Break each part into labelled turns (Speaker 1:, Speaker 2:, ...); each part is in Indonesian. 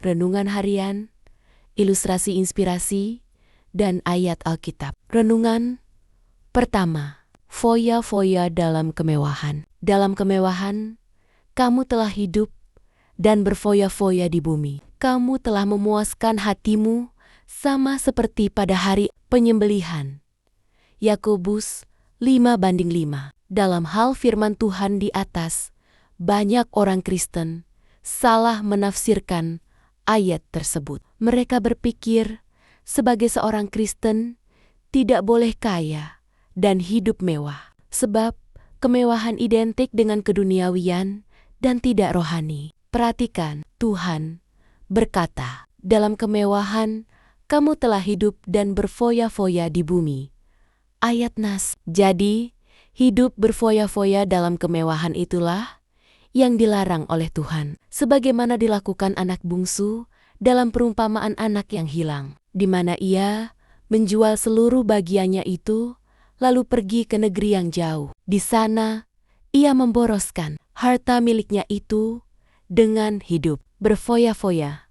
Speaker 1: renungan harian, ilustrasi inspirasi, dan ayat Alkitab. Renungan pertama, foya-foya dalam kemewahan. Dalam kemewahan, kamu telah hidup dan berfoya-foya di bumi. Kamu telah memuaskan hatimu sama seperti pada hari penyembelihan. Yakobus 5:5. Dalam hal firman Tuhan di atas, banyak orang Kristen salah menafsirkan ayat tersebut. Mereka berpikir sebagai seorang Kristen tidak boleh kaya dan hidup mewah, sebab kemewahan identik dengan keduniawian dan tidak rohani. Perhatikan, Tuhan berkata, dalam kemewahan kamu telah hidup dan berfoya-foya di bumi. Ayat Nas. Jadi, hidup berfoya-foya dalam kemewahan itulah yang dilarang oleh Tuhan, sebagaimana dilakukan anak bungsu dalam perumpamaan anak yang hilang, di mana ia menjual seluruh bagiannya itu, lalu pergi ke negeri yang jauh. Di sana, ia memboroskan harta miliknya itu dengan hidup berfoya-foya.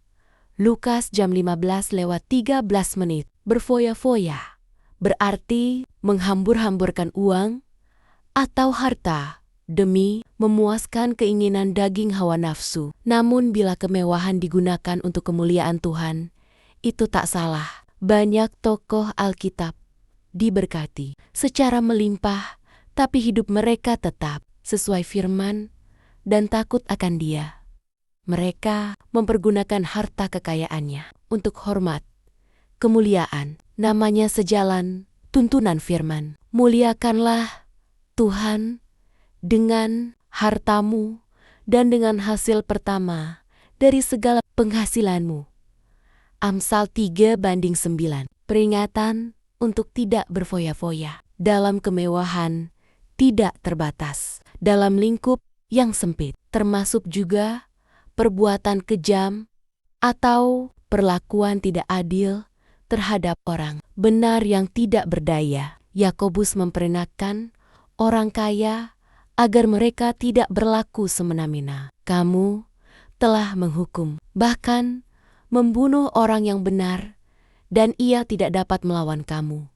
Speaker 1: Lukas jam 15:13. Berfoya-foya berarti menghambur-hamburkan uang atau harta demi memuaskan keinginan daging hawa nafsu. Namun bila kemewahan digunakan untuk kemuliaan Tuhan, itu tak salah. Banyak tokoh Alkitab diberkati secara melimpah, tapi hidup mereka tetap sesuai firman dan takut akan Dia. Mereka mempergunakan harta kekayaannya untuk hormat, kemuliaan, namanya sejalan tuntunan firman. Muliakanlah Tuhan dengan hartamu dan dengan hasil pertama dari segala penghasilanmu. Amsal 3:9. Peringatan untuk tidak berfoya-foya. Dalam kemewahan tidak terbatas. Dalam lingkup yang sempit, termasuk juga perbuatan kejam atau perlakuan tidak adil terhadap orang benar yang tidak berdaya. Yakobus memperingatkan orang kaya agar mereka tidak berlaku semena-mena. Kamu telah menghukum, bahkan membunuh orang yang benar, dan ia tidak dapat melawan kamu.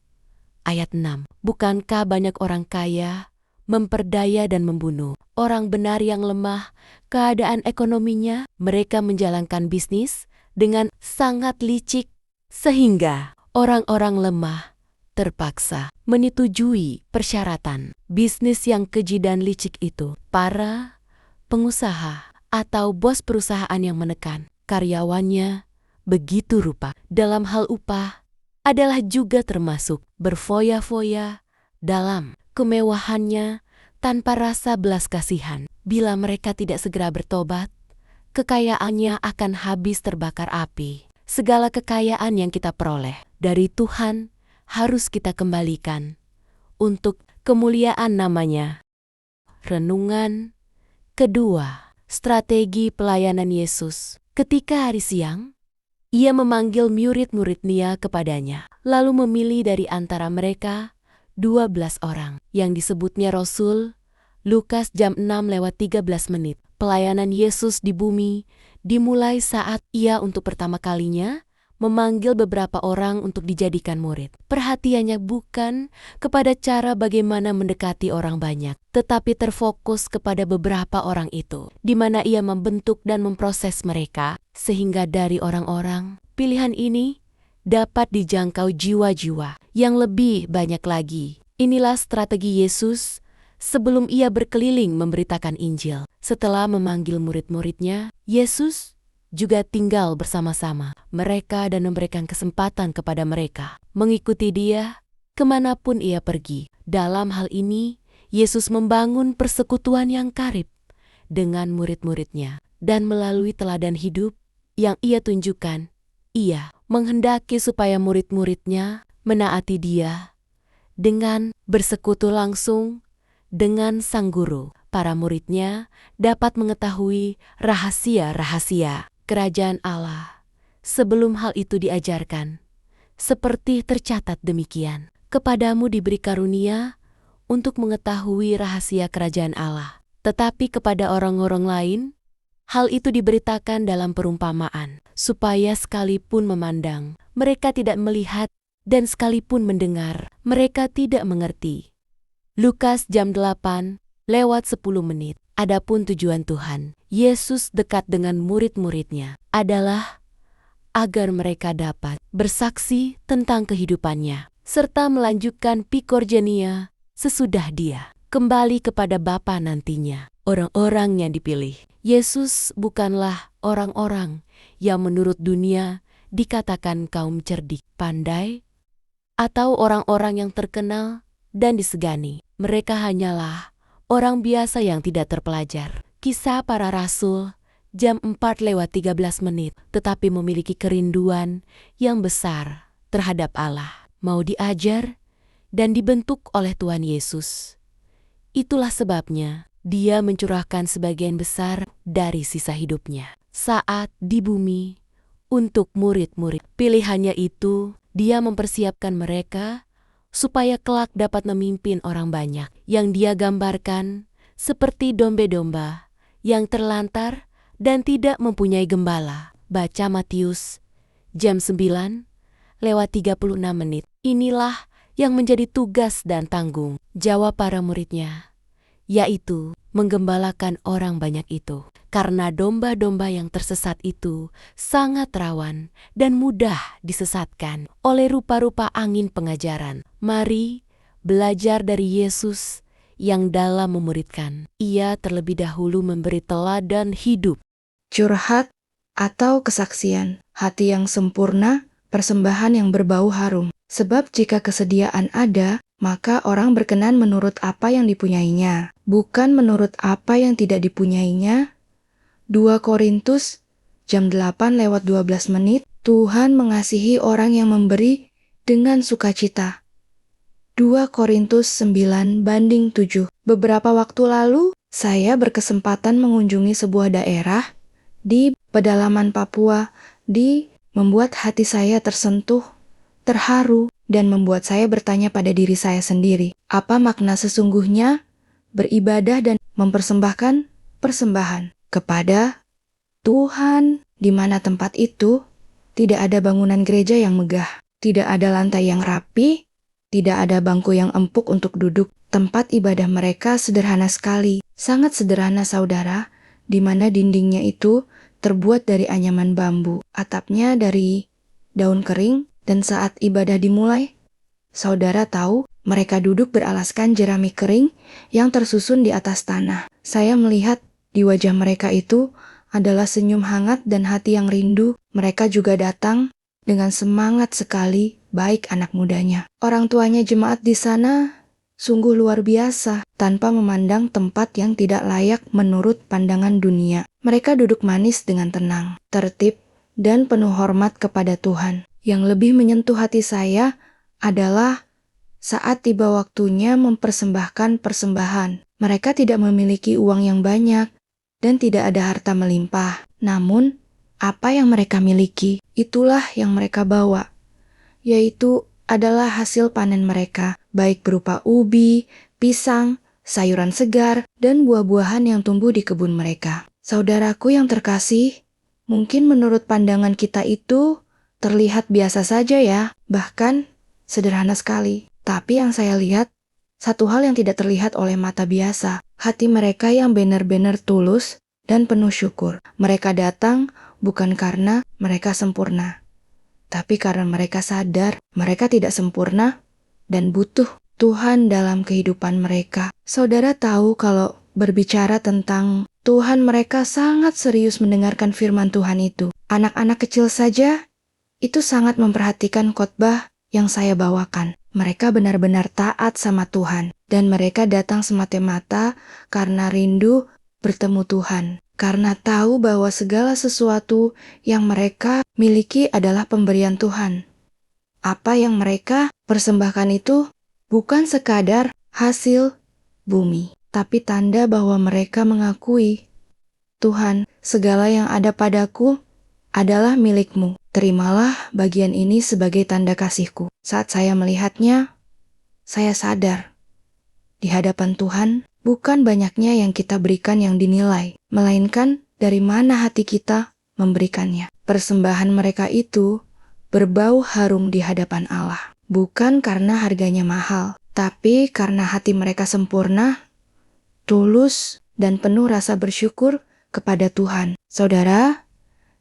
Speaker 1: Ayat 6. Bukankah banyak orang kaya memperdaya dan membunuh orang benar yang lemah keadaan ekonominya? Mereka menjalankan bisnis dengan sangat licik, sehingga orang-orang lemah terpaksa menyetujui persyaratan bisnis yang keji dan licik itu. Para pengusaha atau bos perusahaan yang menekan karyawannya begitu rupa dalam hal upah adalah juga termasuk berfoya-foya dalam kemewahannya tanpa rasa belas kasihan. Bila mereka tidak segera bertobat, kekayaannya akan habis terbakar api. Segala kekayaan yang kita peroleh dari Tuhan harus kita kembalikan untuk kemuliaan namanya. Renungan kedua, strategi pelayanan Yesus. Ketika hari siang, ia memanggil murid-muridnya kepadanya, lalu memilih dari antara mereka 12 orang yang disebutnya Rasul. Lukas jam 6:13. Pelayanan Yesus di bumi dimulai saat ia untuk pertama kalinya memanggil beberapa orang untuk dijadikan murid. Perhatiannya bukan kepada cara bagaimana mendekati orang banyak, tetapi terfokus kepada beberapa orang itu, di mana ia membentuk dan memproses mereka, sehingga dari orang-orang pilihan ini dapat dijangkau jiwa-jiwa yang lebih banyak lagi. Inilah strategi Yesus sebelum ia berkeliling memberitakan Injil. Setelah memanggil murid-muridnya, Yesus juga tinggal bersama-sama mereka dan memberikan kesempatan kepada mereka mengikuti Dia kemanapun ia pergi. Dalam hal ini, Yesus membangun persekutuan yang karib dengan murid-muridnya, dan melalui teladan hidup yang ia tunjukkan, ia menghendaki supaya murid-muridnya menaati Dia dengan bersekutu langsung dengan Sang Guru. Para muridnya dapat mengetahui rahasia-rahasia Kerajaan Allah sebelum hal itu diajarkan. Seperti tercatat demikian, kepadamu diberi karunia untuk mengetahui rahasia Kerajaan Allah, tetapi kepada orang-orang lain Hal itu diberitakan dalam perumpamaan, supaya sekalipun memandang, mereka tidak melihat, dan sekalipun mendengar, mereka tidak mengerti. Lukas jam 8:10. Adapun tujuan Tuhan Yesus dekat dengan murid-muridnya adalah agar mereka dapat bersaksi tentang kehidupannya, serta melanjutkan pikorjenia sesudah Dia kembali kepada Bapa nantinya. Orang-orang yang dipilih Yesus bukanlah orang-orang yang menurut dunia dikatakan kaum cerdik, pandai, atau orang-orang yang terkenal dan disegani. Mereka hanyalah orang biasa yang tidak terpelajar. Kisah Para Rasul jam 4:13, tetapi memiliki kerinduan yang besar terhadap Allah, mau diajar dan dibentuk oleh Tuhan Yesus. Itulah sebabnya Dia mencurahkan sebagian besar dari sisa hidupnya saat di bumi untuk murid-murid. Pilihannya itu, Dia mempersiapkan mereka supaya kelak dapat memimpin orang banyak yang Dia gambarkan seperti domba-domba yang terlantar dan tidak mempunyai gembala. Baca Matius jam 9:36. Inilah yang menjadi tugas dan tanggung jawab para muridnya, yaitu menggembalakan orang banyak itu. Karena domba-domba yang tersesat itu sangat rawan dan mudah disesatkan oleh rupa-rupa angin pengajaran. Mari belajar dari Yesus yang dalam memuridkan. Ia terlebih dahulu memberi teladan hidup.
Speaker 2: Curhat atau kesaksian, hati yang sempurna, persembahan yang berbau harum. Sebab jika kesediaan ada, maka orang berkenan menurut apa yang dipunyainya, bukan menurut apa yang tidak dipunyainya. 2 Korintus jam 8:12. Tuhan mengasihi orang yang memberi dengan sukacita. 2 Korintus 9:7. Beberapa waktu lalu, saya berkesempatan mengunjungi sebuah daerah di pedalaman Papua, membuat hati saya tersentuh, terharu, dan membuat saya bertanya pada diri saya sendiri, apa makna sesungguhnya beribadah dan mempersembahkan persembahan kepada Tuhan, di mana tempat itu tidak ada bangunan gereja yang megah, tidak ada lantai yang rapi, tidak ada bangku yang empuk untuk duduk. Tempat ibadah mereka sederhana sekali, sangat sederhana saudara, di mana dindingnya itu terbuat dari anyaman bambu, atapnya dari daun kering, dan saat ibadah dimulai, saudara tahu mereka duduk beralaskan jerami kering yang tersusun di atas tanah. Saya melihat di wajah mereka itu adalah senyum hangat dan hati yang rindu. Mereka juga datang dengan semangat sekali, baik anak mudanya. Orang tuanya jemaat di sana sungguh luar biasa, tanpa memandang tempat yang tidak layak menurut pandangan dunia. Mereka duduk manis dengan tenang, tertib, dan penuh hormat kepada Tuhan. Yang lebih menyentuh hati saya adalah saat tiba waktunya mempersembahkan persembahan. Mereka tidak memiliki uang yang banyak dan tidak ada harta melimpah. Namun, apa yang mereka miliki, itulah yang mereka bawa, yaitu adalah hasil panen mereka, baik berupa ubi, pisang, sayuran segar, dan buah-buahan yang tumbuh di kebun mereka. Saudaraku yang terkasih, mungkin menurut pandangan kita itu terlihat biasa saja ya, bahkan sederhana sekali. Tapi yang saya lihat, satu hal yang tidak terlihat oleh mata biasa, hati mereka yang benar-benar tulus dan penuh syukur. Mereka datang bukan karena mereka sempurna, tapi karena mereka sadar mereka tidak sempurna dan butuh Tuhan dalam kehidupan mereka. Saudara tahu kalau berbicara tentang Tuhan, mereka sangat serius mendengarkan firman Tuhan itu. Anak-anak kecil saja itu sangat memperhatikan khotbah yang saya bawakan. Mereka benar-benar taat sama Tuhan, dan mereka datang semata-mata karena rindu bertemu Tuhan, karena tahu bahwa segala sesuatu yang mereka miliki adalah pemberian Tuhan. Apa yang mereka persembahkan itu bukan sekadar hasil bumi, tapi tanda bahwa mereka mengakui, Tuhan, segala yang ada padaku adalah milik-Mu. Terimalah bagian ini sebagai tanda kasih-Ku. Saat saya melihatnya, saya sadar, di hadapan Tuhan, bukan banyaknya yang kita berikan yang dinilai, melainkan dari mana hati kita memberikannya. Persembahan mereka itu berbau harum di hadapan Allah, bukan karena harganya mahal, tapi karena hati mereka sempurna, tulus, dan penuh rasa bersyukur kepada Tuhan. Saudara,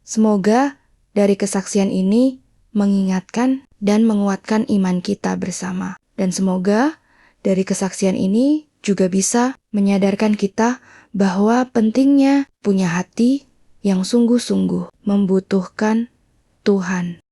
Speaker 2: semoga dari kesaksian ini mengingatkan dan menguatkan iman kita bersama. Dan semoga dari kesaksian ini juga bisa menyadarkan kita bahwa pentingnya punya hati yang sungguh-sungguh membutuhkan Tuhan.